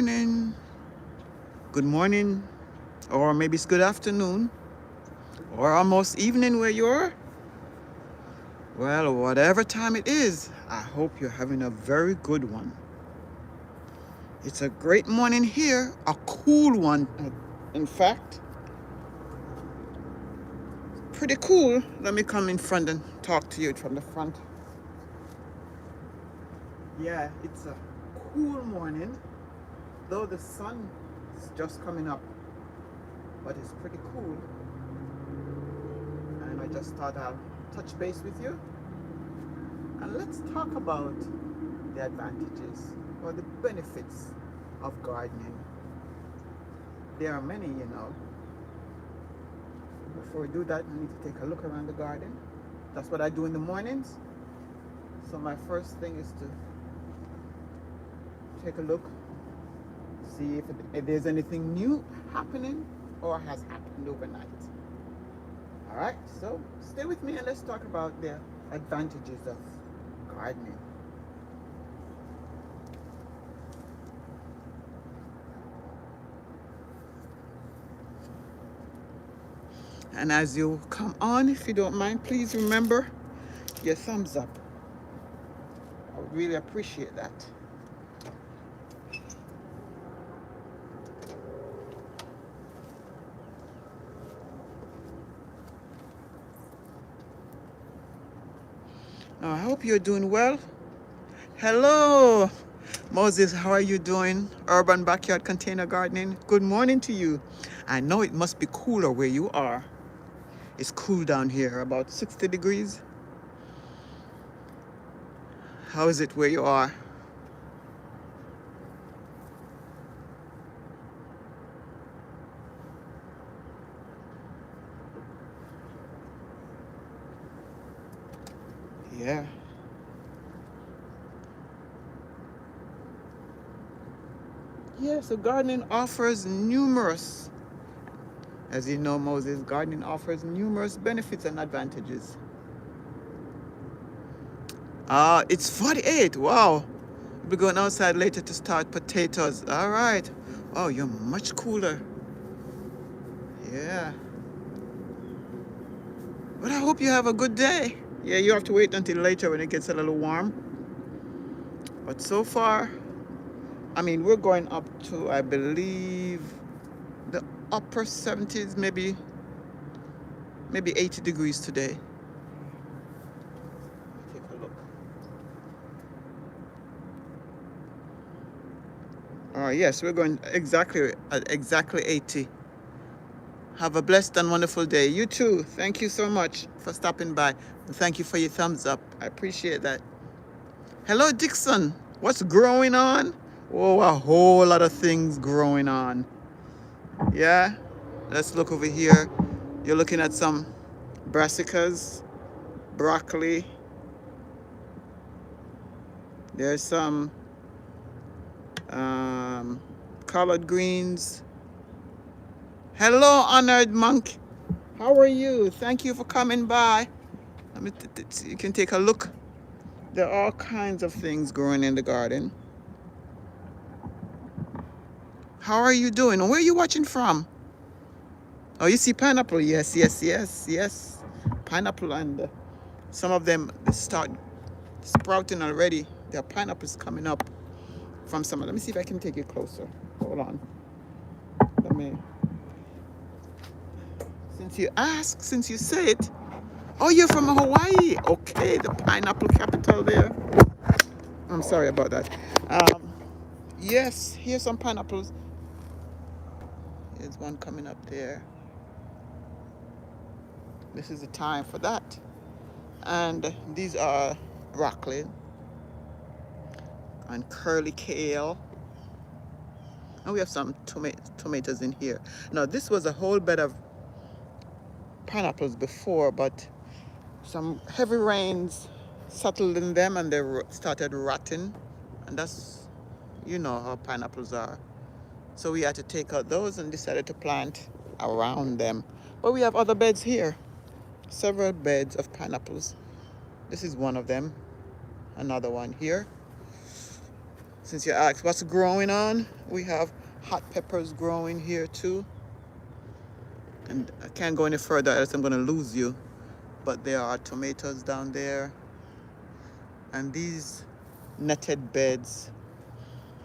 good morning, or maybe it's good afternoon, or almost evening where you are. Well, whatever time it is, I hope you're having a very good one. It's a great morning here, a cool one, in fact. Pretty cool. Let me come in front and talk to you from the front. Yeah, it's a cool morning, though the sun is just coming up, but it's pretty cool. And I just thought I'll touch base with you and let's talk about the advantages or the benefits of gardening. There are many, you know. Before we do that, we need to take a look around the garden. That's what I do in the mornings. So my first thing is to take a look, see if there's anything new happening or has happened overnight. All right, so stay with me and let's talk about the advantages of gardening. And as you come on, if you don't mind, please remember your thumbs up. I would really appreciate that. Now, I hope you're doing well. Hello, Moses, how are you doing? Urban Backyard Container Gardening. Good morning to you. I know it must be cooler where you are. It's cool down here, about 60 degrees. How is it where you are? Yeah. Yeah, so gardening offers numerous, as you know, Moses, gardening offers numerous benefits and advantages. It's 48. Wow. We'll be going outside later to start potatoes. All right. Oh, you're much cooler. Yeah. But I hope you have a good day. Yeah, you have to wait until later when it gets a little warm. But so far, I mean, we're going up to, I believe, the upper 70s, maybe 80 degrees today. Take a look. Yes, we're going exactly 80. Have a blessed and wonderful day. You too. Thank you so much for stopping by. And thank you for your thumbs up. I appreciate that. Hello, Dixon. What's growing on? Oh, a whole lot of things growing on. Yeah? Let's look over here. You're looking at some brassicas, broccoli. There's some collard greens. Hello, honored monk. How are you? Thank you for coming by. You can take a look. There are all kinds of things growing in the garden. How are you doing? Where are you watching from? Oh, you see pineapple? Yes. Pineapple, and some of them start sprouting already. There are pineapples coming up from some. Let me see if I can take it closer. Hold on. Let me. Since you ask, since you say it. Oh, you're from Hawaii. Okay, the pineapple capital there. I'm sorry about that. Yes, here's some pineapples. There's one coming up there. This is the time for that. And these are broccoli and curly kale. And we have some tomatoes in here. Now, this was a whole bed of pineapples before, but some heavy rains settled in them and they started rotting. And that's, you know how pineapples are. So we had to take out those and decided to plant around them. But we have other beds here. Several beds of pineapples. This is one of them. Another one here. Since you asked what's growing on, we have hot peppers growing here too. And I can't go any further else I'm gonna lose you. But there are tomatoes down there. And these netted beds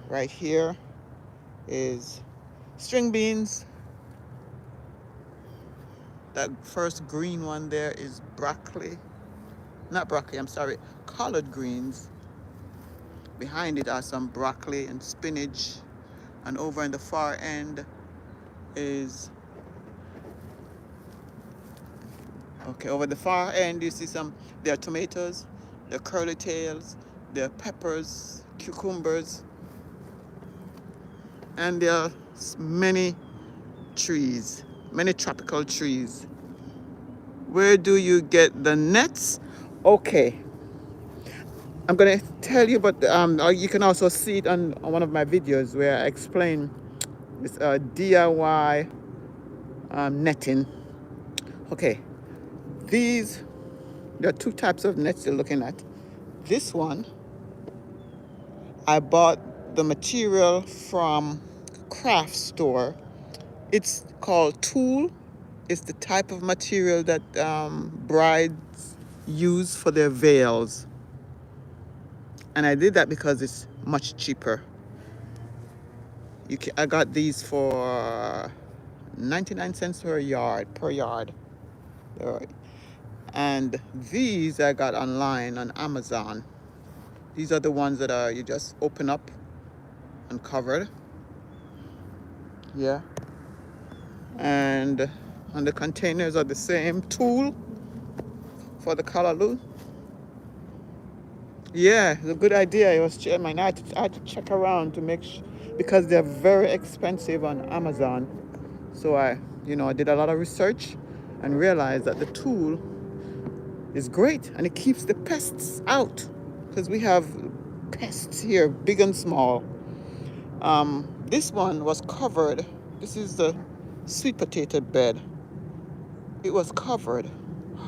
right here is string beans. That first green one there is broccoli. Not broccoli, I'm sorry, collard greens. Behind it are some broccoli and spinach. And over in the far end is, okay, over the far end you see there are tomatoes, there are curly tails, there are peppers, cucumbers, and there are many trees, many tropical trees. Where do you get the nets? Okay, I'm gonna tell you, but you can also see it on one of my videos where I explain this DIY netting. Okay, there are two types of nets you're looking at. This one, I bought the material from craft store. It's called tulle. It's the type of material that brides use for their veils. And I did that because it's much cheaper. I got these for 99 cents per yard. And these I got online on Amazon. These are the ones that you just open up and covered. Yeah. And the containers are the same tulle for the callaloo. Yeah, it's a good idea. I had to check around to make sure, because they're very expensive on Amazon. So I did a lot of research and realized that the tulle is great and it keeps the pests out, because we have pests here, big and small. This one was covered. This is the sweet potato bed. It was covered.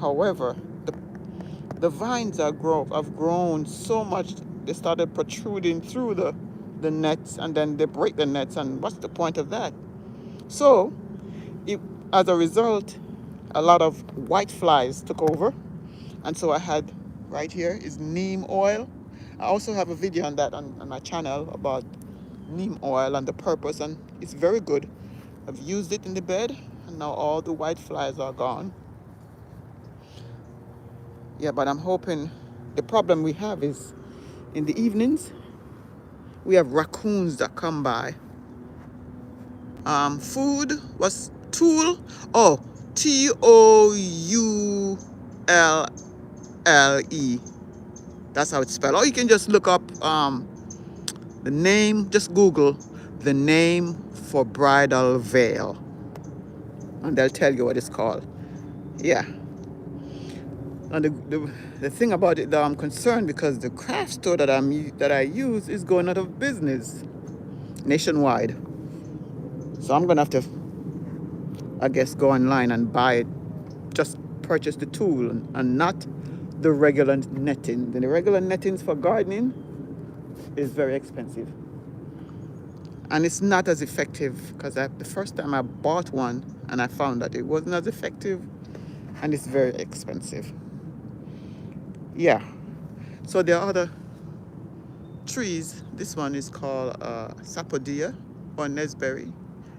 However, the vines have grown so much, they started protruding through the nets, and then they break the nets, and what's the point of that? So, as a result, a lot of white flies took over, and so I had, right here is neem oil. I also have a video on that on my channel about neem oil and the purpose, and it's very good. I've used it in the bed, and now all the white flies are gone. Yeah, but I'm hoping, the problem we have is in the evenings, we have raccoons that come by. Food was tulle. Oh, TOULLE. That's how it's spelled. Or you can just look up the name, just Google the name for bridal veil, and they'll tell you what it's called. Yeah. And the thing about it that I'm concerned, because the craft store that I use is going out of business nationwide. So I'm gonna have to, I guess, go online and buy it. Just purchase the tulle and not the regular netting. The regular nettings for gardening is very expensive. And it's not as effective, because the first time I bought one and I found that it wasn't as effective, and it's very expensive. Yeah. So there are other trees. This one is called Sapodilla or Nesberry.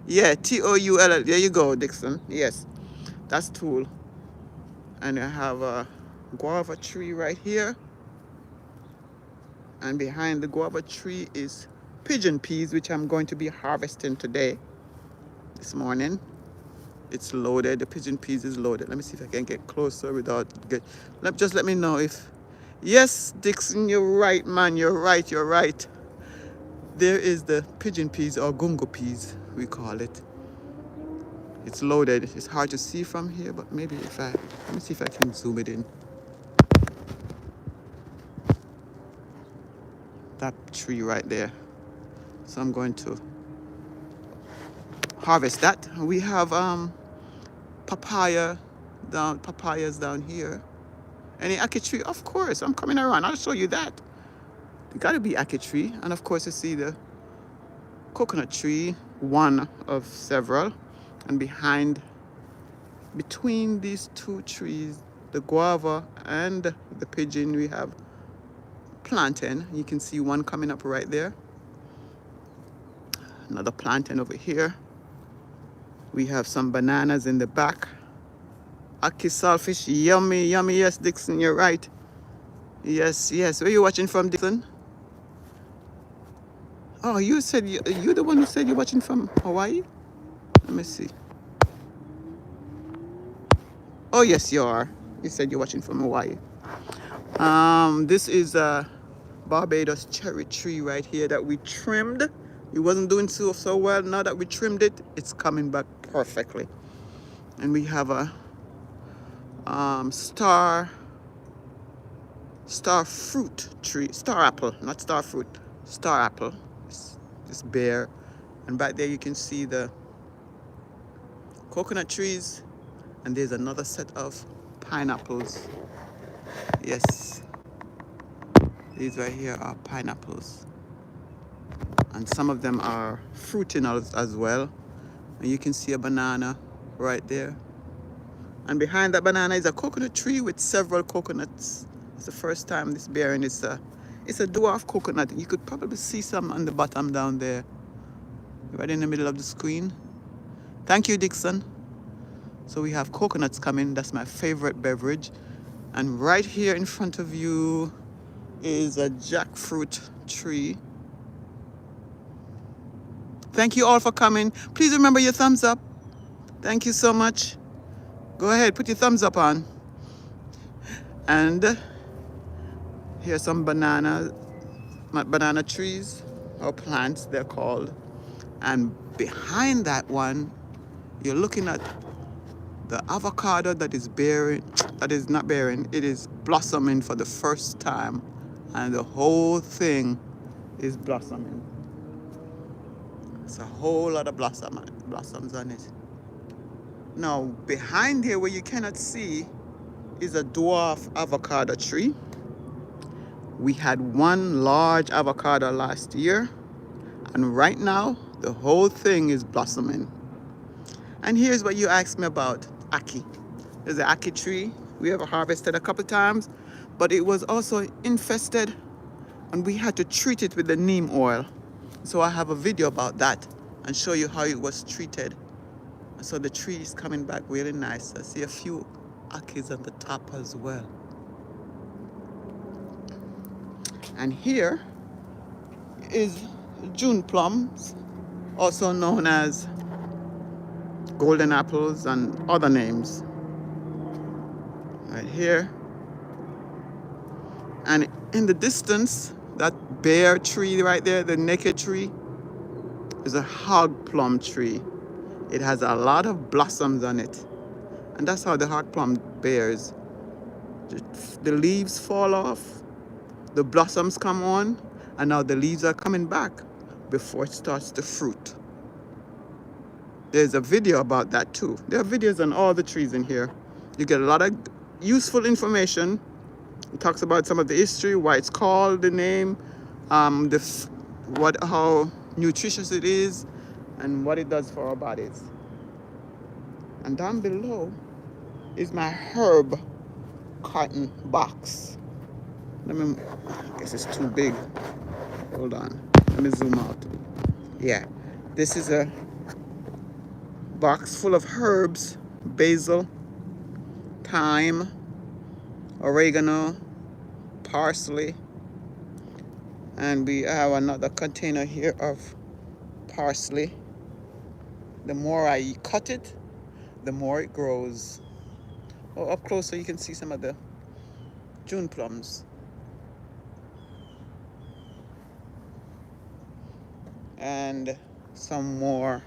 Yeah, TOULL. There you go, Dixon. Yes, that's tulle. And I have a guava tree right here. And behind the guava tree is pigeon peas, which I'm going to be harvesting this morning. It's loaded. The pigeon peas is loaded. Let me see if I can get closer without just let me know if. Yes, Dixon, you're right, man. You're right. There is the pigeon peas, or gungo peas, we call it. It's loaded. It's hard to see from here, but maybe let me see if I can zoom it in. That tree right there. So I'm going to harvest that. We have papayas down here. Any ackee tree? Of course, I'm coming around. I'll show you that. got to be ackee tree. And of course, you see the coconut tree, one of several. And between these two trees, the guava and the pigeon, we have plantain. You can see one coming up right there. Another plantain over here. We have some bananas in the back. Ackee saltfish, yummy, yummy. Yes, Dixon, you're right. Yes, yes. Where are you watching from, Dixon? Oh, you said you're the one who said you're watching from Hawaii? Let me see. Oh, yes, you are. You said you're watching from Hawaii. This is a Barbados cherry tree right here that we trimmed. It wasn't doing so well. Now that we trimmed it, it's coming back perfectly. And we have a star fruit tree, star apple, not star fruit, star apple. This bare, and back there you can see the coconut trees, and there's another set of pineapples. Yes, these right here are pineapples, and some of them are fruiting as well. And you can see a banana right there, and behind that banana is a coconut tree with several coconuts. It's the first time this bearing. It's a dwarf coconut. You could probably see some on the bottom down there, right in the middle of the screen. Thank you, Dixon. So we have coconuts coming. That's my favorite beverage. And right here in front of you is a jackfruit tree. Thank you all for coming. Please remember your thumbs up. Thank you so much. Go ahead, put your thumbs up on. And here's some banana trees, or plants they're called. And behind that one, you're looking at the avocado that is not bearing, it is blossoming for the first time. And the whole thing is blossoming. It's a whole lot of blossoms on it. Now, behind here where you cannot see is a dwarf avocado tree. We had one large avocado last year, and right now the whole thing is blossoming. And here's what you asked me about ackee. There's an ackee tree we have harvested a couple times, but it was also infested, and we had to treat it with the neem oil. So I have a video about that and show you how it was treated. So the tree is coming back really nice. I see a few ackees on the top as well. And here is June plums, also known as golden apples and other names. Right here. And in the distance, that bare tree right there, the naked tree, is a hog plum tree. It has a lot of blossoms on it. And that's how the hog plum bears. The leaves fall off, the blossoms come on, and now the leaves are coming back before it starts to fruit. There's a video about that too. There are videos on all the trees in here. You get a lot of useful information. It talks about some of the history, why it's called the name, how nutritious it is, and what it does for our bodies. And down below is my herb carton box. I guess it's too big. Hold on. Let me zoom out. Yeah. This is a box full of herbs: basil, thyme, oregano, parsley. And we have another container here of parsley. The more I cut it, the more it grows. Oh, up close so you can see some of the June plums. And some more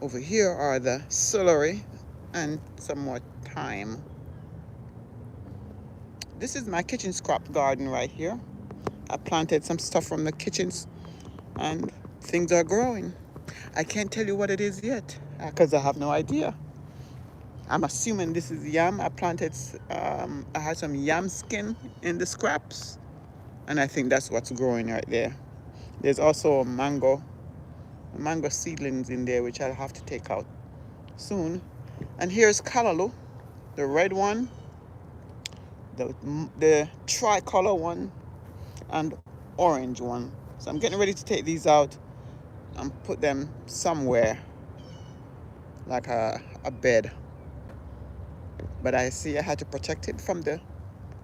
over here are the celery and some more thyme. This is my kitchen scrap garden right here. I planted some stuff from the kitchens and things are growing. I can't tell you what it is yet because I have no idea. I'm assuming this is yam. I had some yam skin in the scraps, And I think that's what's growing right there. There's also a mango seedlings in there, which I'll have to take out soon. And here's callaloo, the red one, the tricolor one, and orange one. So I'm getting ready to take these out and put them somewhere, like a bed. But I see I had to protect it from the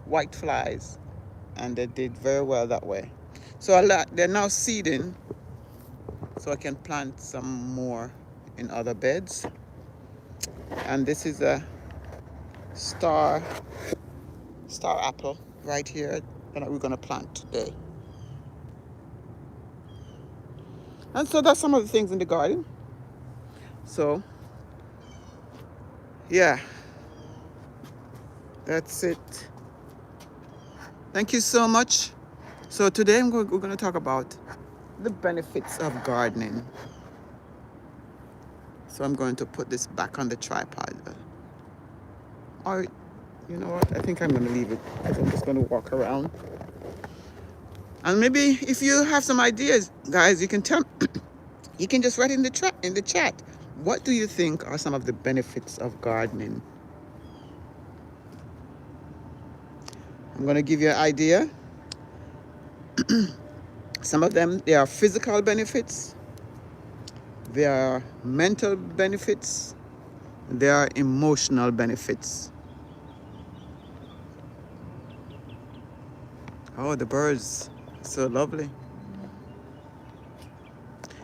white flies, and they did very well that way. So they're now seeding, so I can plant some more in other beds. And this is a star apple right here that we're going to plant today. And so that's some of the things in the garden. So yeah, that's it. Thank you so much. So today we're going to talk about the benefits of gardening. So I'm going to put this back on the tripod. Or, you know what? I think I'm going to leave it because I'm just going to walk around. And maybe if you have some ideas, guys, you can tell. You can just write in the chat. What do you think are some of the benefits of gardening? I'm going to give you an idea. Some of them, they are physical benefits. There are mental benefits. There are emotional benefits. Oh, the birds, so lovely.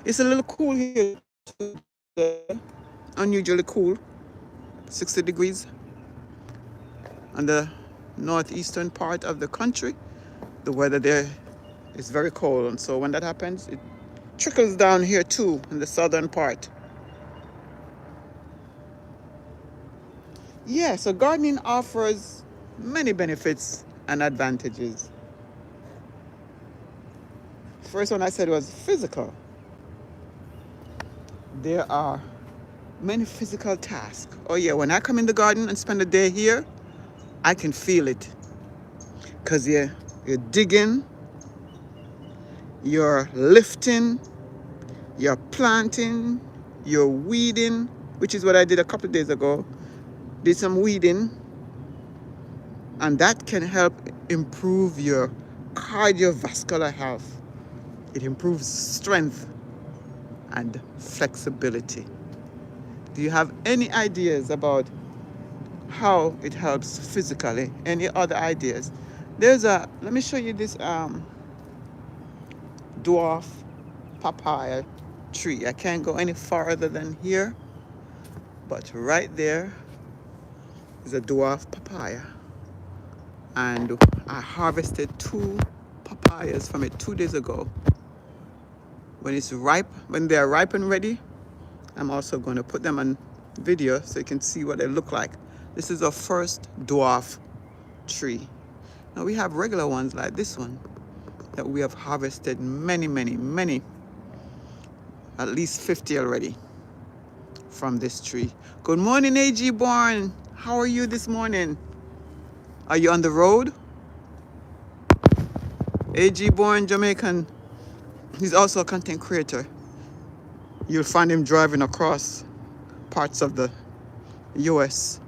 It's a little cool here today, unusually cool, 60 degrees on the northeastern part of the country. The weather there is very cold, and so when that happens, it trickles down here too in the southern part. Yeah, so gardening offers many benefits and advantages. First one I said was physical. There are many physical tasks. Oh yeah, when I come in the garden and spend a day here, I can feel it. Because you're digging, you're lifting, you're planting, you're weeding, which is what I did a couple of days ago. Did some weeding, and that can help improve your cardiovascular health. It improves strength and flexibility. Do you have any ideas about how it helps physically? Any other ideas? Let me show you this dwarf papaya tree. I can't go any farther than here, but right there is a dwarf papaya. And I harvested 2 papayas from it 2 days ago. When it's ripe, when they're ripe and ready, I'm also going to put them on video so you can see what they look like. This is our first dwarf tree. Now we have regular ones like this one that we have harvested many, at least 50 already from this tree. Good morning, A.G. Bourne. How are you this morning? Are you on the road? A.G. Bourne, Jamaican. He's also a content creator. You'll find him driving across parts of the US.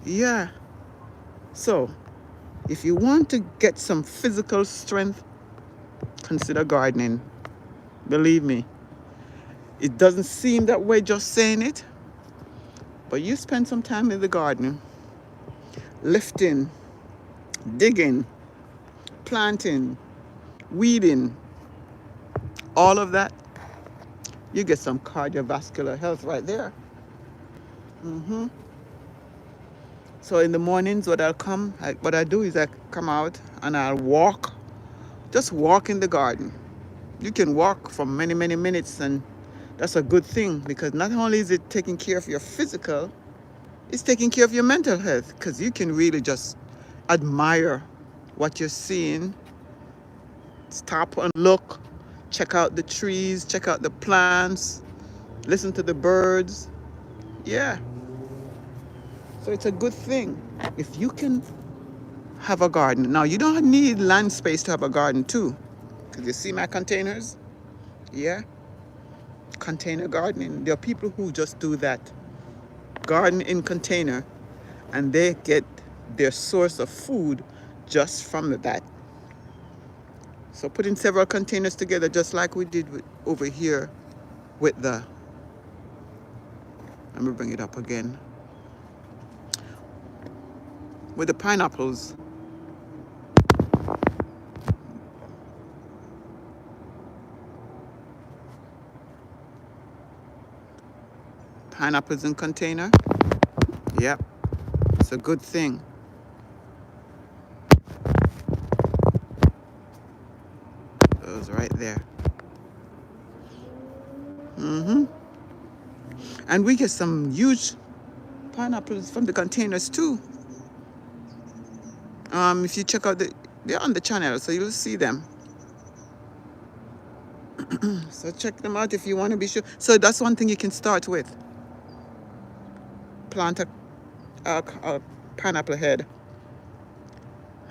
Yeah. So, if you want to get some physical strength, consider gardening. Believe me, it doesn't seem that way just saying it, but you spend some time in the garden, lifting, digging, planting, weeding, all of that, you get some cardiovascular health right there. So in the mornings, what I do is I come out and I'll walk, just walk in the garden. You can walk for many minutes, and that's a good thing, because not only is it taking care of your physical, it's taking care of your mental health, because you can really just admire what you're seeing. Stop and look, check out the trees, check out the plants, listen to the birds. Yeah. So it's a good thing if you can have a garden. Now, you don't need land space to have a garden too. Because you see my containers? Yeah, container gardening. There are people who just do that. Garden in container, and they get their source of food just from that. So putting several containers together, just like we did over here with let me bring it up again, with the pineapples. Pineapples in container. Yep, it's a good thing. Those right there. And we get some huge pineapples from the containers too. If you check out they're on the channel, so you'll see them. So check them out if you want to be sure. So that's one thing you can start with. Plant a pineapple head.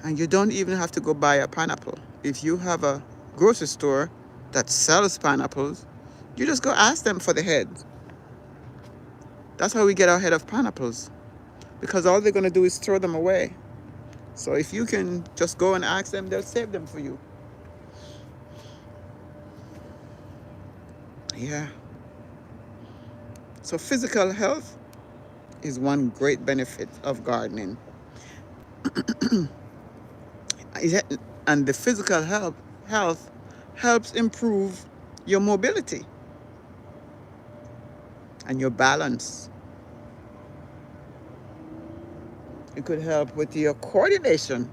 And you don't even have to go buy a pineapple. If you have a grocery store that sells pineapples, you just go ask them for the heads. That's how we get our head of pineapples. Because all they're going to do is throw them away. So if you can just go and ask them, they'll save them for you. Yeah. So physical health is one great benefit of gardening. And the physical health helps improve your mobility and your balance. It could help with your coordination.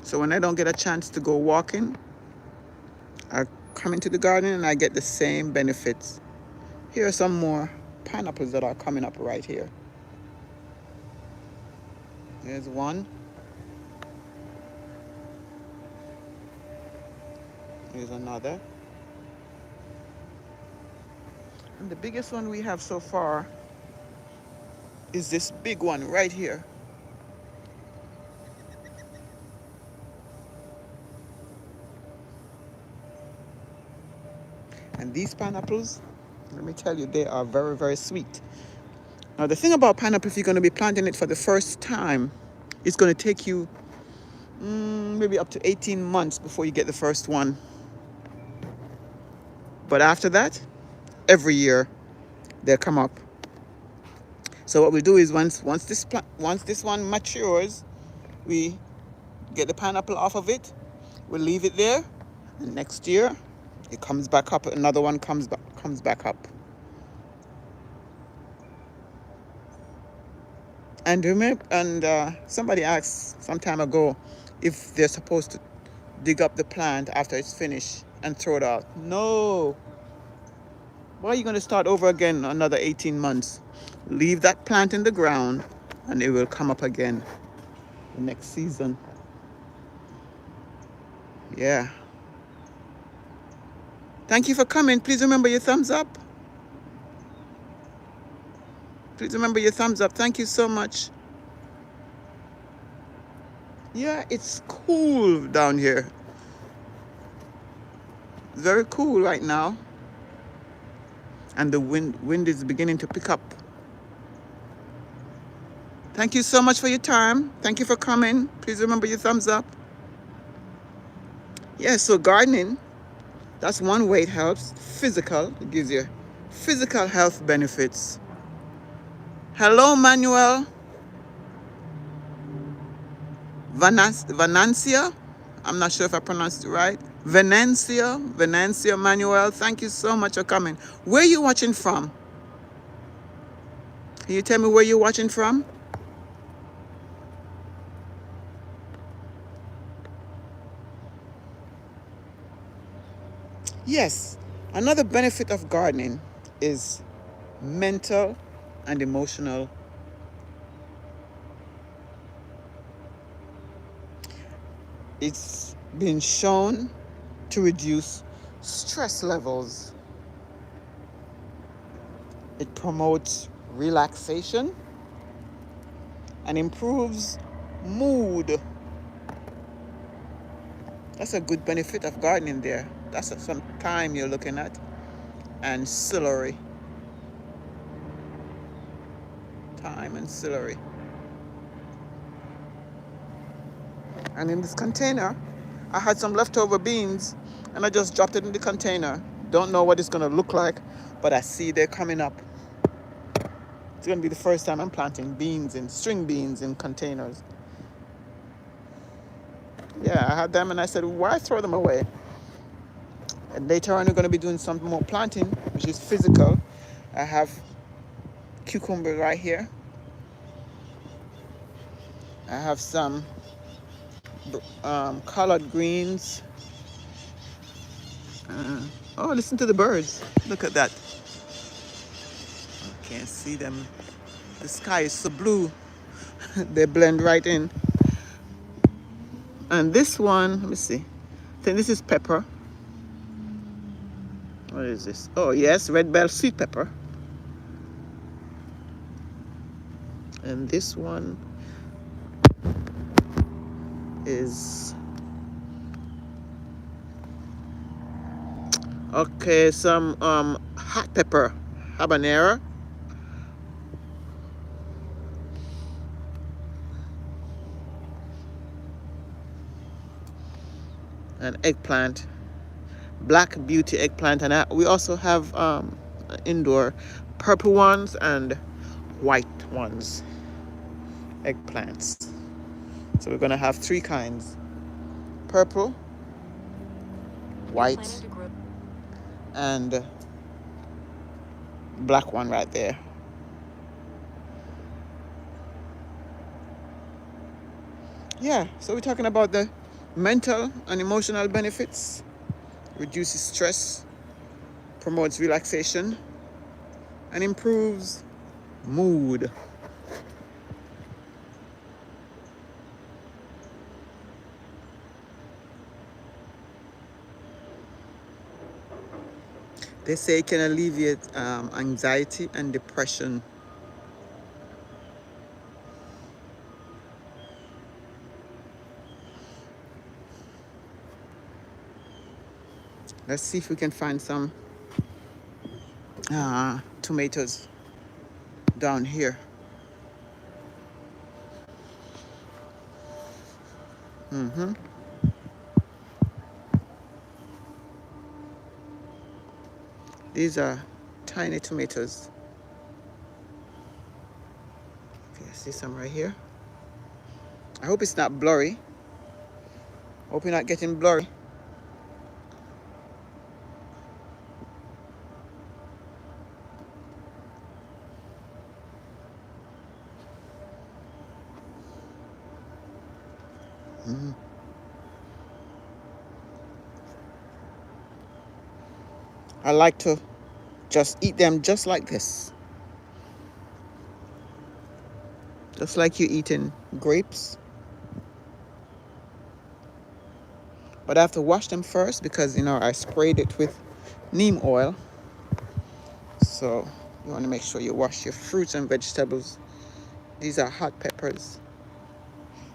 So when I don't get a chance to go walking, I come into the garden and I get the same benefits. Here are some more pineapples that are coming up right here. There's one. Here's another. And the biggest one we have so far is this big one right here. And these pineapples, let me tell you, they are very, very sweet. Now, the thing about pineapple, if you're going to be planting it for the first time, it's going to take you maybe up to 18 months before you get the first one. But after that, every year, they'll come up. So what we'll do is once this one matures, we get the pineapple off of it, we'll leave it there, and next year, it comes back up, another one comes back up. And remember, somebody asked some time ago if they're supposed to dig up the plant after it's finished and throw it out. No. Why are you going to start over again another 18 months? Leave that plant in the ground and it will come up again the next season. Yeah. Thank you for coming. Please remember your thumbs up. Please remember your thumbs up. Thank you so much. Yeah, it's cool down here. Very cool right now. And the wind is beginning to pick up. Thank you so much for your time. Thank you for coming. Please remember your thumbs up. Yeah, so gardening, that's one way it helps. Physical, it gives you physical health benefits. Hello, Manuel. Venancia. I'm not sure if I pronounced it right. Venancia Manuel. Thank you so much for coming. Where are you watching from? Can you tell me where you're watching from? Yes, another benefit of gardening is mental and emotional. It's been shown to reduce stress levels. It promotes relaxation and improves mood. That's a good benefit of gardening there. That's some thyme you're looking at. And celery. Thyme and celery. And in this container, I had some leftover beans and I just dropped it in the container. Don't know what it's going to look like, but I see they're coming up. It's going to be the first time I'm planting beans and string beans in containers. Yeah, I had them and I said, why throw them away? And later on, we're going to be doing some more planting, which is physical. I have cucumber right here. I have some collard greens. Oh, listen to the birds. Look at that. I can't see them. The sky is so blue. They blend right in. And this one, let me see. I think this is pepper. What is this? Oh, yes, red bell sweet pepper. And this one is, okay, some hot pepper, habanero. And eggplant, black beauty eggplant. And we also have indoor purple ones and white ones, eggplants. So we're gonna have 3 kinds: purple, white, and black one right there. Yeah, so we're talking about the mental and emotional benefits. Reduces stress, promotes relaxation, and improves mood. They say it can alleviate anxiety and depression. Let's see if we can find some tomatoes down here. These are tiny tomatoes. Okay, I see some right here. I hope it's not blurry. Hope you're not getting blurry. I like to just eat them just like this. Just like you're eating grapes. But I have to wash them first because, I sprayed it with neem oil. So you want to make sure you wash your fruits and vegetables. These are hot peppers.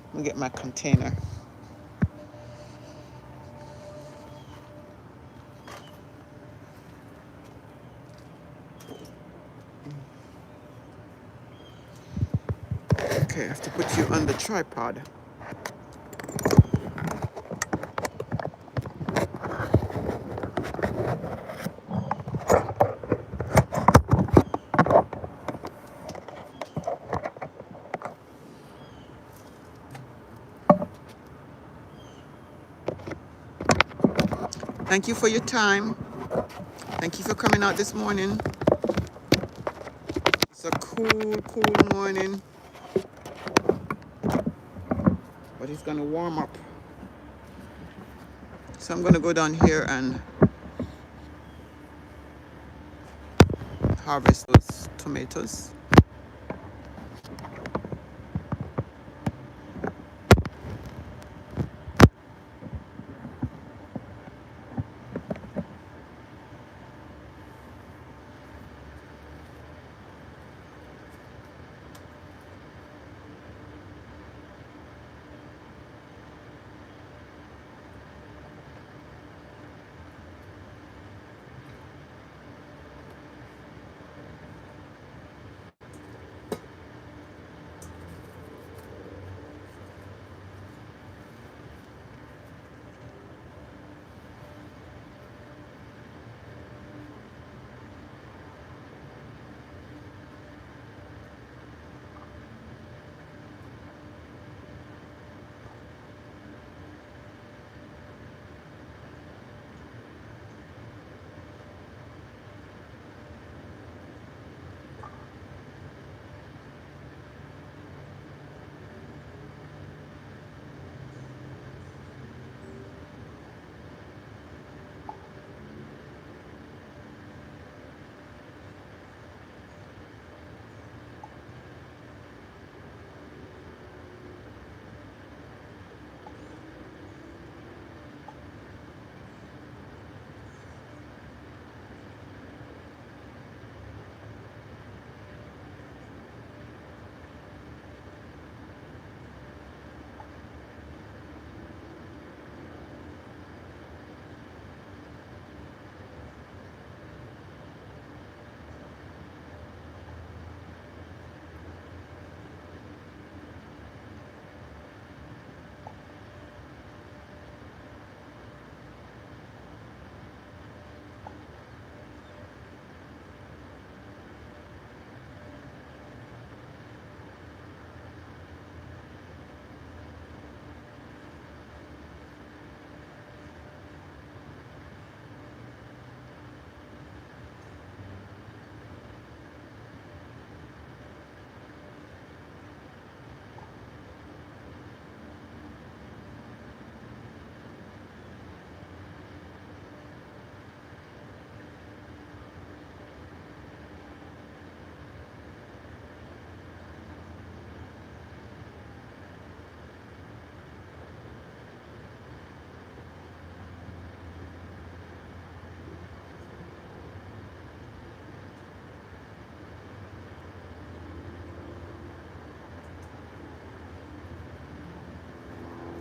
Let me get my container. Okay, I have to put you on the tripod. Thank you for your time. Thank you for coming out this morning. It's a cool morning. But it's gonna warm up. So I'm gonna go down here and harvest those tomatoes.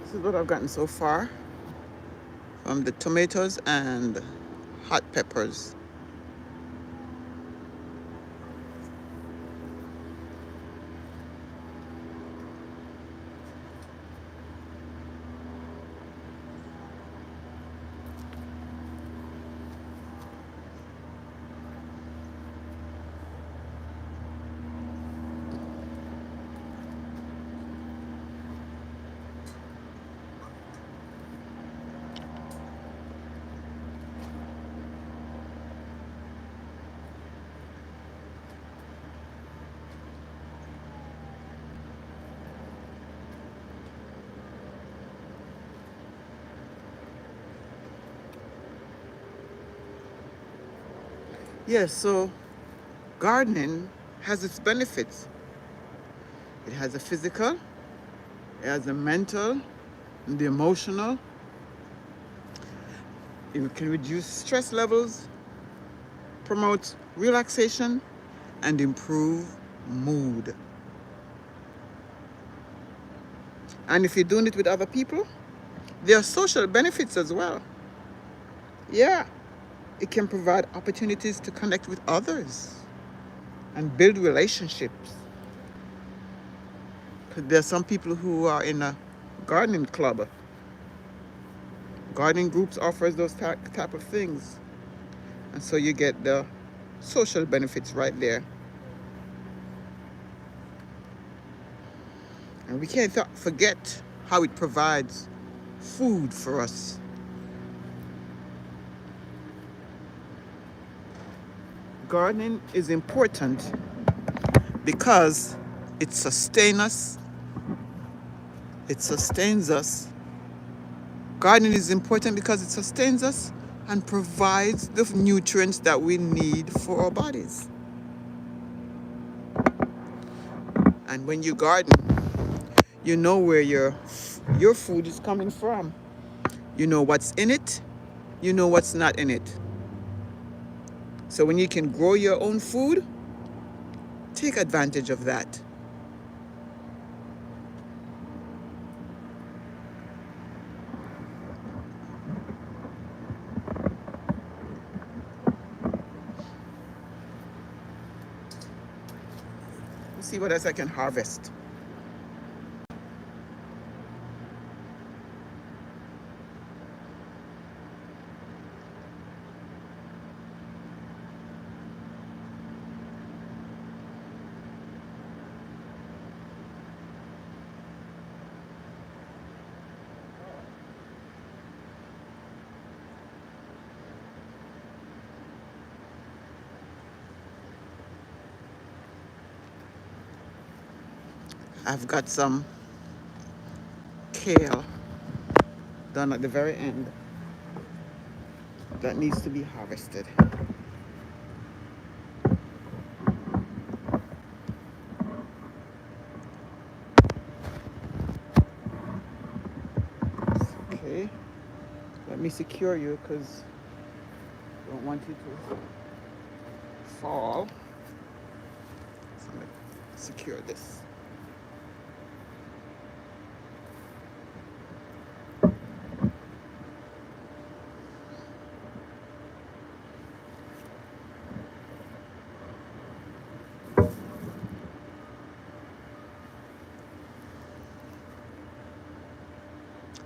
This is what I've gotten so far from the tomatoes and hot peppers. Yes, so gardening has its benefits. It has a physical, it has a mental, and the emotional. It can reduce stress levels, promote relaxation, and improve mood. And if you're doing it with other people, there are social benefits as well. Yeah, it can provide opportunities to connect with others and build relationships. 'Cause there are some people who are in a gardening club. Gardening groups offers those type of things. And so you get the social benefits right there. And we can't forget how it provides food for us. Gardening is important because it sustains us. It sustains us. Gardening is important because it sustains us and provides the nutrients that we need for our bodies. And when you garden, you know where your food is coming from. You know what's in it. You know what's not in it. So when you can grow your own food, take advantage of that. Let's see what else I can harvest. I've got some kale done at the very end that needs to be harvested. Okay, let me secure you because I don't want you to fall. So I'm going to secure this.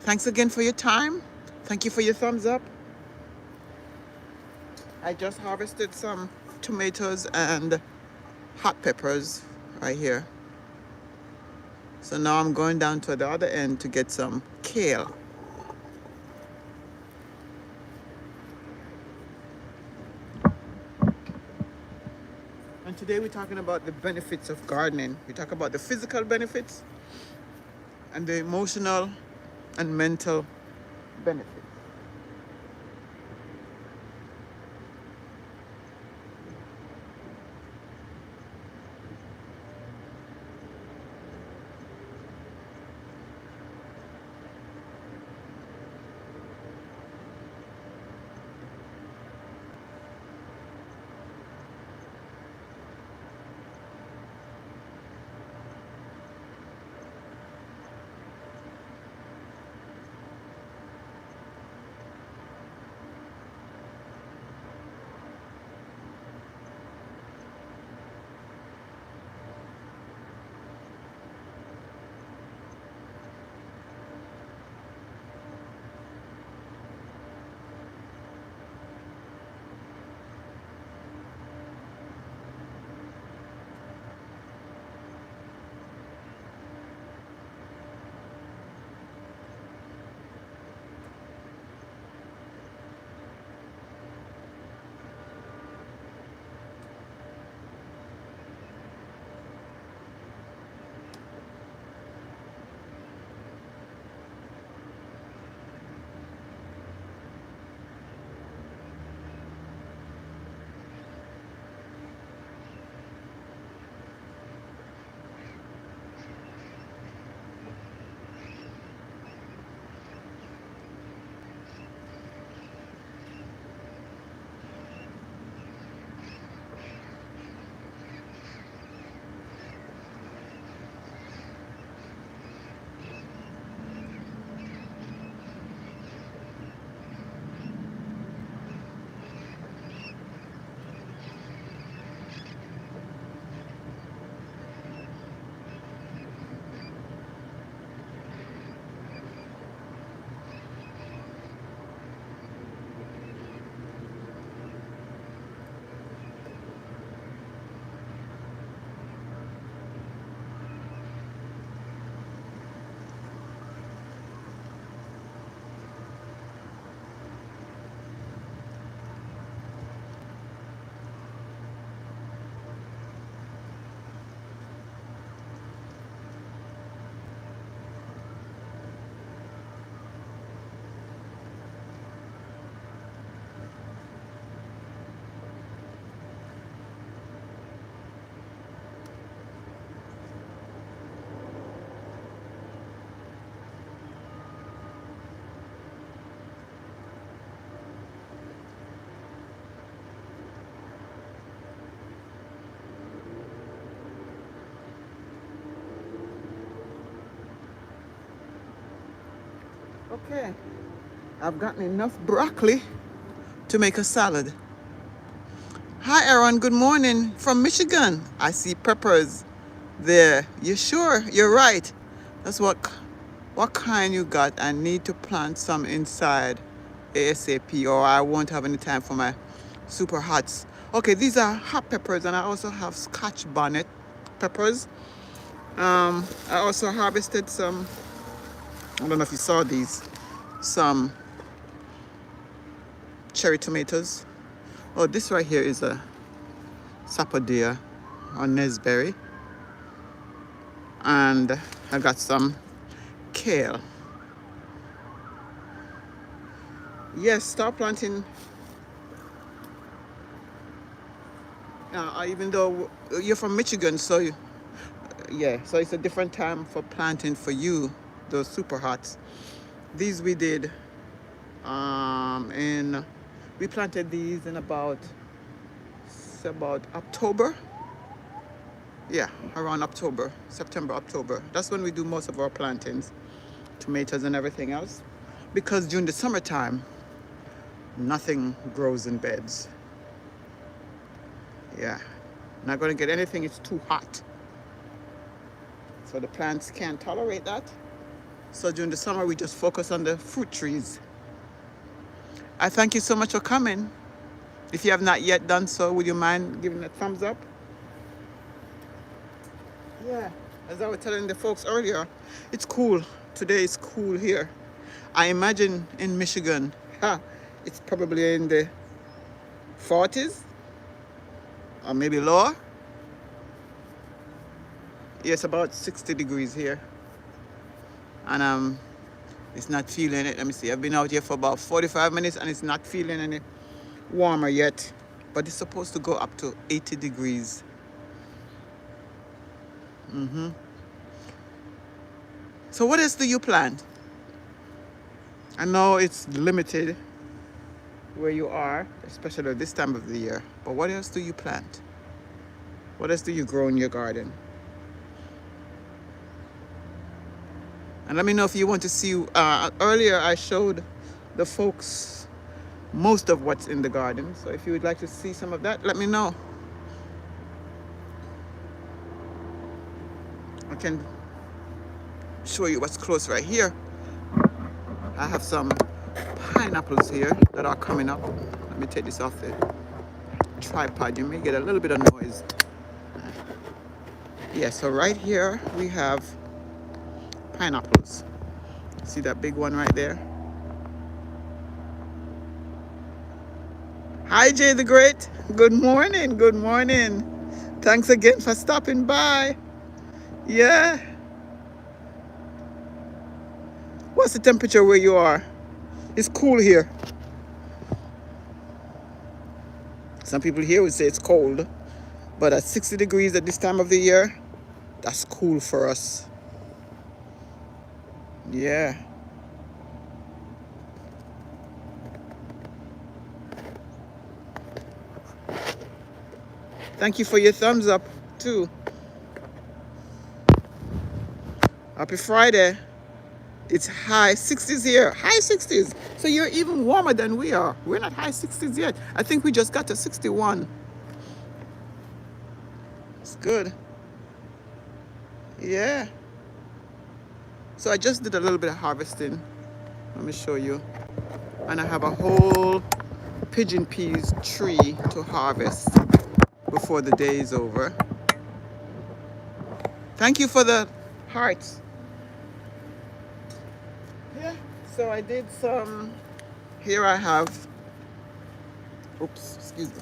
Thanks again for your time. Thank you for your thumbs up. I just harvested some tomatoes and hot peppers right here. So now I'm going down to the other end to get some kale. And today we're talking about the benefits of gardening. We talk about the physical benefits and the emotional and mental benefits. Okay, I've gotten enough broccoli to make a salad. Hi, Aaron. Good morning from Michigan. I see peppers there. You sure? You're right. That's what kind you got. I need to plant some inside ASAP or I won't have any time for my super hots. Okay, these are hot peppers and I also have Scotch bonnet peppers. I also harvested some, I don't know if you saw these, some cherry tomatoes. Oh, this right here is a sapodilla or Nesberry. And I got some kale. Yes, start planting. Even though you're from Michigan, so yeah, so it's a different time for planting for you, those super hots. These we did in we planted these in about October. Yeah, around October, September, October. That's when we do most of our plantings, tomatoes and everything else. Because during the summertime, nothing grows in beds. Yeah, not going to get anything, it's too hot. So the plants can't tolerate that. So during the summer, we just focus on the fruit trees. I thank you so much for coming. If you have not yet done so, would you mind giving a thumbs up? Yeah, as I was telling the folks earlier, it's cool. Today is cool here. I imagine in Michigan, it's probably in the 40s or maybe lower. Yes, about 60 degrees here. And it's not feeling it. Let me see. I've been out here for about 45 minutes and it's not feeling any warmer yet. But it's supposed to go up to 80 degrees. So what else do you plant? I know it's limited where you are, especially at this time of the year. But what else do you plant? What else do you grow in your garden? And let me know if you want to see, earlier I showed the folks most of what's in the garden. So if you would like to see some of that, let me know. I can show you what's close right here. I have some pineapples here that are coming up. Let me take this off the tripod. You may get a little bit of noise. Yeah, so right here we have pineapples. See that big one right there? Hi, Jay the Great. Good morning. Good morning. Thanks again for stopping by. Yeah. What's the temperature where you are? It's cool here. Some people here would say it's cold, but at 60 degrees at this time of the year, that's cool for us. Yeah. Thank you for your thumbs up too. Happy Friday. It's high 60s here. High 60s. So you're even warmer than we are. We're not high 60s yet. I think we just got to 61. It's good. Yeah. So I just did a little bit of harvesting. Let me show you. And I have a whole pigeon peas tree to harvest before the day is over. Thank you for the hearts. Yeah, so I did some, here I have, oops, excuse me.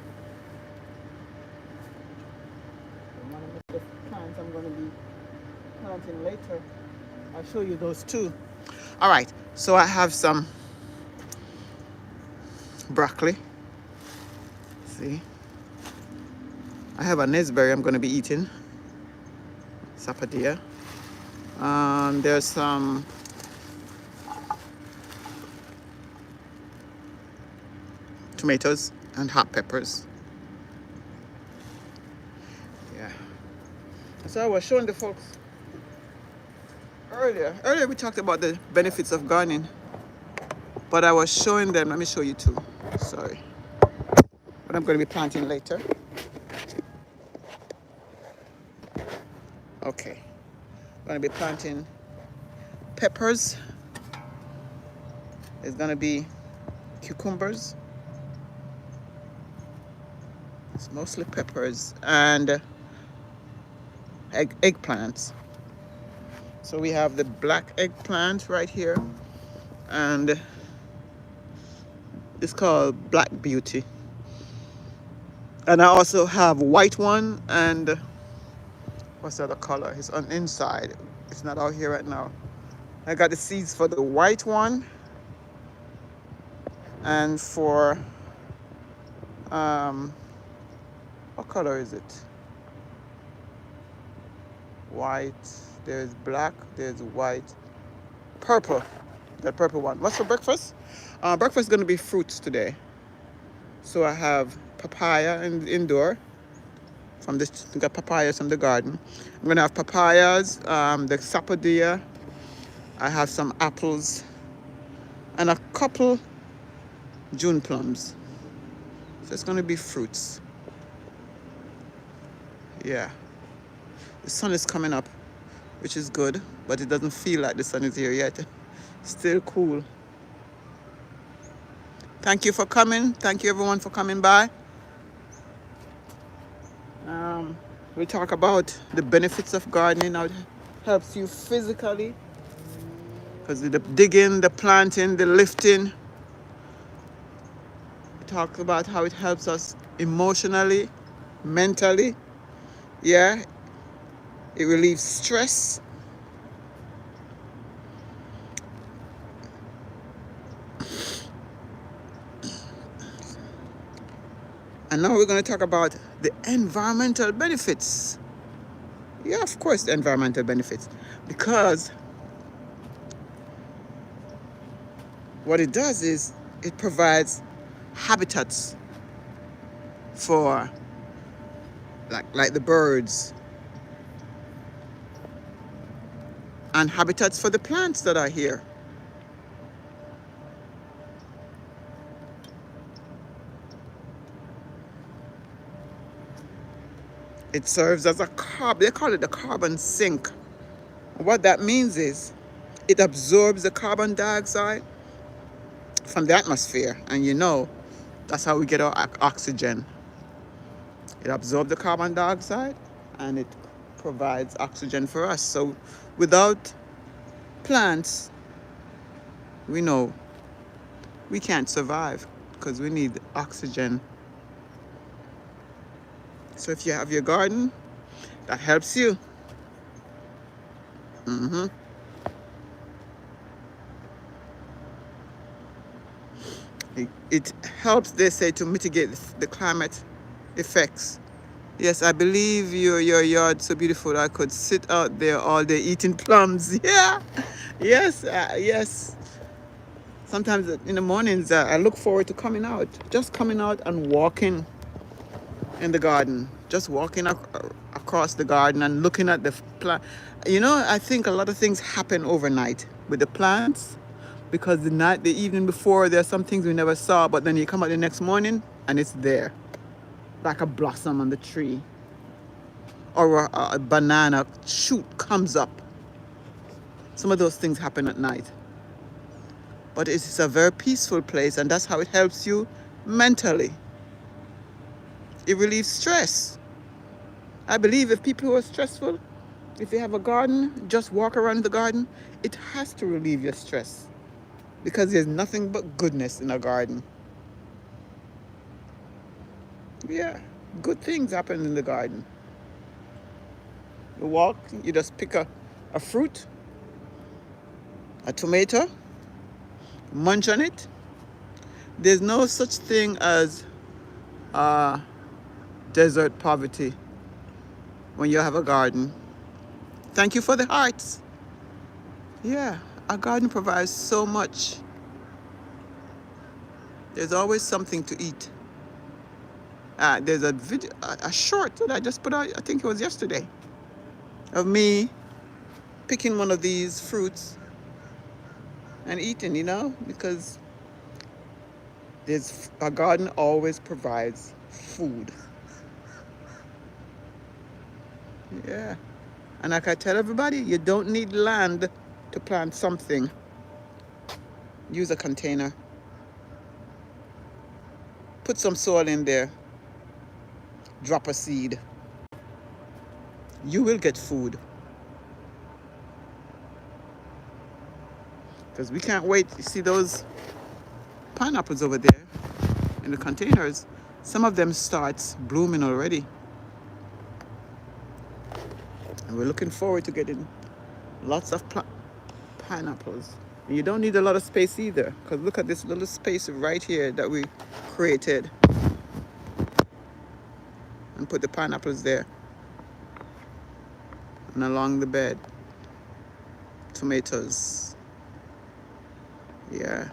One of the plants I'm going to be planting later. I'll show you those too. All right, so I have some broccoli. See, I have a Nesberry I'm going to be eating. Sapodilla. There's some tomatoes and hot peppers. Yeah. So I was showing the folks earlier we talked about the benefits of gardening. But I was showing them, let me show you too. Sorry. But I'm going to be planting later. Okay. I'm going to be planting peppers. There's going to be cucumbers. It's mostly peppers and eggplants. So we have the black eggplant right here, and it's called Black Beauty. And I also have white one, and what's the other color? It's on inside. It's not out here right now. I got the seeds for the white one, and for what color is it? White. There's black. There's white. Purple. The purple one. What's for breakfast? Breakfast is going to be fruits today. So I have papaya indoor. We got papayas from the garden. I'm going to have papayas, the sapodilla. I have some apples and a couple June plums. So it's going to be fruits. Yeah. The sun is coming up, which is good, but it doesn't feel like the sun is here yet. Still cool. Thank you for coming. Thank you everyone for coming by. We'll talk about the benefits of gardening, how it helps you physically. Because the digging, the planting, the lifting. We talk about how it helps us emotionally, mentally. Yeah. It relieves stress. And now we're going to talk about the environmental benefits. Yeah, of course, the environmental benefits. Because what it does is it provides habitats for like the birds, and habitats for the plants that are here. It serves as a they call it the carbon sink. What that means is it absorbs the carbon dioxide from the atmosphere, and that's how we get our oxygen. It absorbs the carbon dioxide and it provides oxygen for us. So without plants, we know we can't survive because we need oxygen. So if you have your garden, that helps you. It helps, they say, to mitigate the climate effects. Yes, I believe your yard's so beautiful I could sit out there all day eating plums. Yeah, yes, yes. Sometimes in the mornings I look forward to just coming out and walking in the garden, just walking across the garden and looking at the plant. I think a lot of things happen overnight with the plants, because the evening before, there are some things we never saw, but then you come out the next morning and it's there, like a blossom on the tree, or a banana shoot comes up. Some of those things happen at night. But it's a very peaceful place, and that's how it helps you mentally. It relieves stress. I believe if people who are stressful, if they have a garden, just walk around the garden, it has to relieve your stress. Because there's nothing but goodness in a garden. Yeah, good things happen in the garden. You walk, you just pick a fruit, a tomato, munch on it. There's no such thing as desert poverty when you have a garden. Thank you for the hearts. Yeah, a garden provides so much. There's always something to eat. There's a video, a short that I just put out, I think it was yesterday, of me picking one of these fruits and eating, because A garden always provides food. Yeah. And like I tell everybody, you don't need land to plant something. Use a container. Put some soil in there. Drop a seed. You will get food. Because we can't wait. You see those pineapples over there in the containers? Some of them starts blooming already. And we're looking forward to getting lots of pineapples. And you don't need a lot of space either. Because look at this little space right here that we created. And put the pineapples there. And along the bed, tomatoes. Yeah.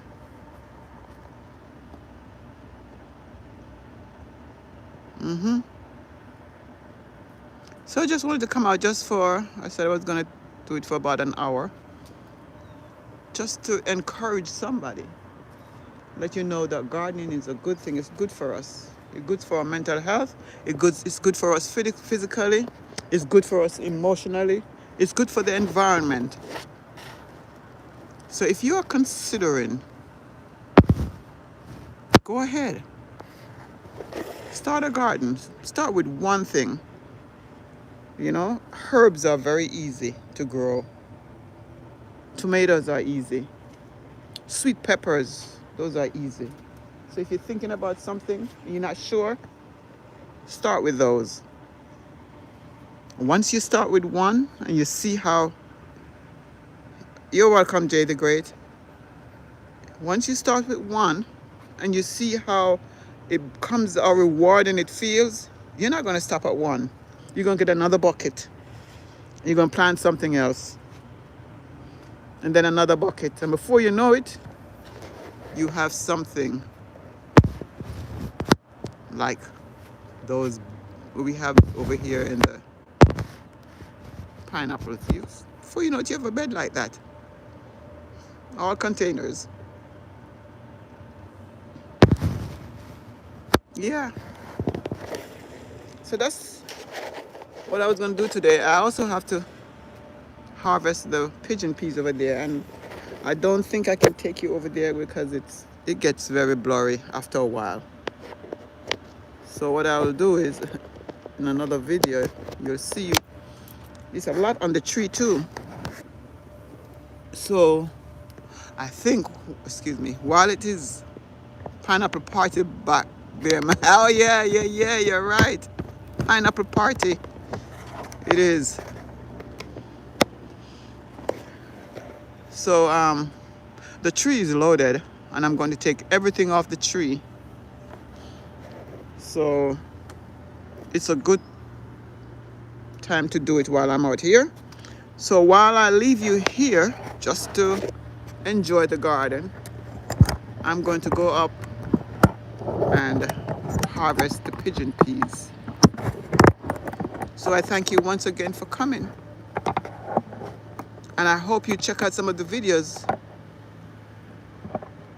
So I just wanted to come out just for, I said I was going to do it for about an hour. Just to encourage somebody. Let you know that gardening is a good thing. It's good for us. It's good for our mental health. It's good for us physically. It's good for us emotionally. It's good for the environment. So if you are considering, go ahead. Start a garden. Start with one thing. You know, herbs are very easy to grow. Tomatoes are easy. Sweet peppers, those are easy. So if you're thinking about something and you're not sure, start with those. Once you start with one and you see how, you're welcome, Jay the Great. Once you start with one and you see how it becomes a reward and it feels, you're not going to stop at one. You're going to get another bucket. You're going to plant something else. And then another bucket. And before you know it, you have something like those we have over here in the pineapple fields. Before you know it, you have a bed like that. All containers. Yeah. So that's what I was going to do today. I also have to harvest the pigeon peas over there, and I don't think I can take you over there because it gets very blurry after a while. So what I will do is in another video you'll see there's a lot on the tree too. So I think, excuse me, while it is pineapple party back there, oh yeah, you're right, pineapple party it is. So the tree is loaded and I'm going to take everything off the tree. So it's a good time to do it while I'm out here. So while I leave you here just to enjoy the garden, I'm going to go up and harvest the pigeon peas. So I thank you once again for coming. And I hope you check out some of the videos.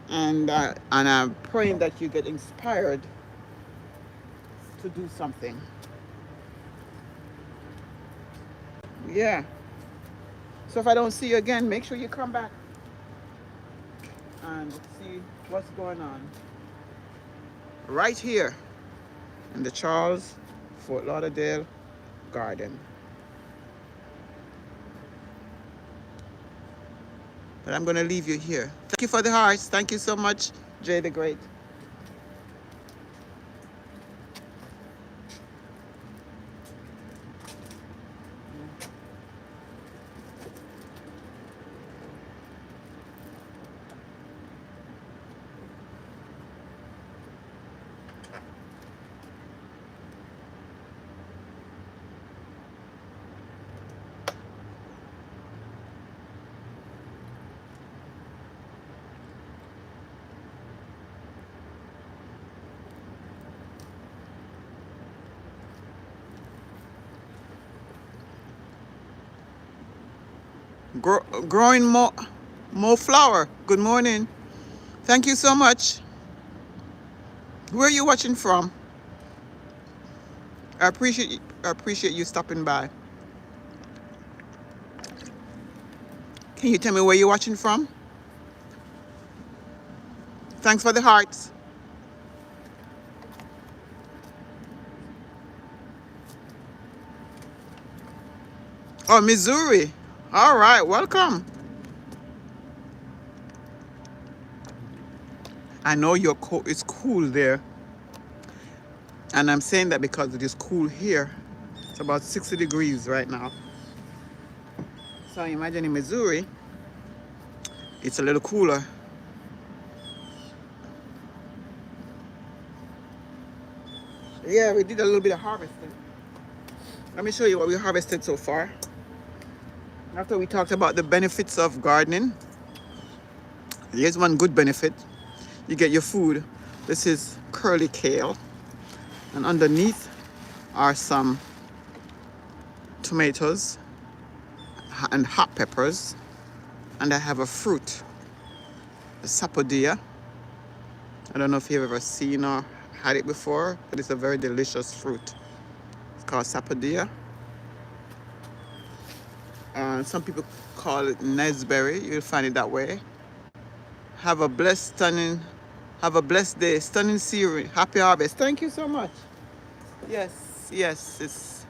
And I'm praying that you get inspired to do something. Yeah. So if I don't see you again, make sure you come back and see what's going on right here in the Charles Fort Lauderdale garden. But I'm going to leave you here. Thank you for the hearts. Thank you so much, Jay the Great. Growing more flower. Good morning. Thank you so much. Where are you watching from? I appreciate you stopping by. Can you tell me where you're watching from? Thanks for the hearts. Oh, Missouri. All right, welcome. I know it's cool there. And I'm saying that because it is cool here. It's about 60 degrees right now. So imagine in Missouri, it's a little cooler. Yeah, we did a little bit of harvesting. Let me show you what we harvested so far. After we talked about the benefits of gardening, here's one good benefit. You get your food. This is curly kale. And underneath are some tomatoes and hot peppers. And I have a fruit, a sapodilla. I don't know if you've ever seen or had it before, but it's a very delicious fruit. It's called sapodilla. Some people call it Nesberry. You'll find it that way. Have a blessed day, stunning scenery. Happy harvest. Thank you so much. Yes, it's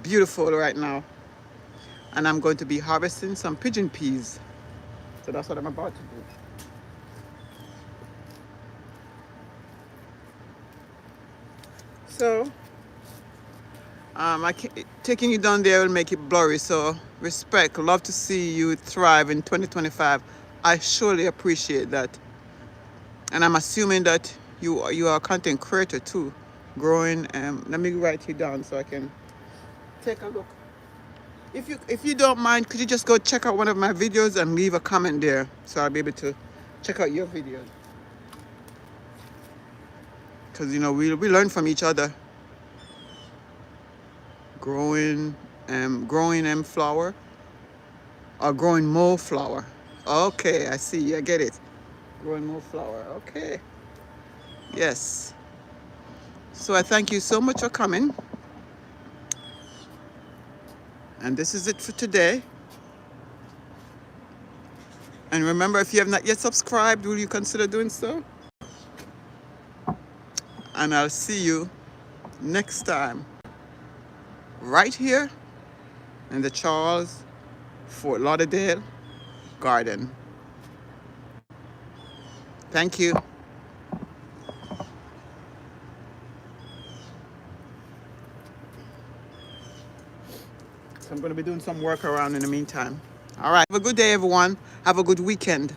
beautiful right now. And I'm going to be harvesting some pigeon peas. So that's what I'm about to do. So, taking you down there will make it blurry. So, respect. Love to see you thrive in 2025. I surely appreciate that. And I'm assuming that you are a content creator too. Growing. Let me write you down so I can take a look. If you don't mind, could you just go check out one of my videos and leave a comment there so I'll be able to check out your videos. Because we learn from each other. Growing flower or growing more flower. Okay, I see. I get it. Growing more flower. Okay. Yes. So I thank you so much for coming. And this is it for today. And remember, if you have not yet subscribed, will you consider doing so? And I'll see you next time right here in the Charles Fort Lauderdale Garden. Thank you. So I'm going to be doing some work around in the meantime. All right. Have a good day, everyone. Have a good weekend.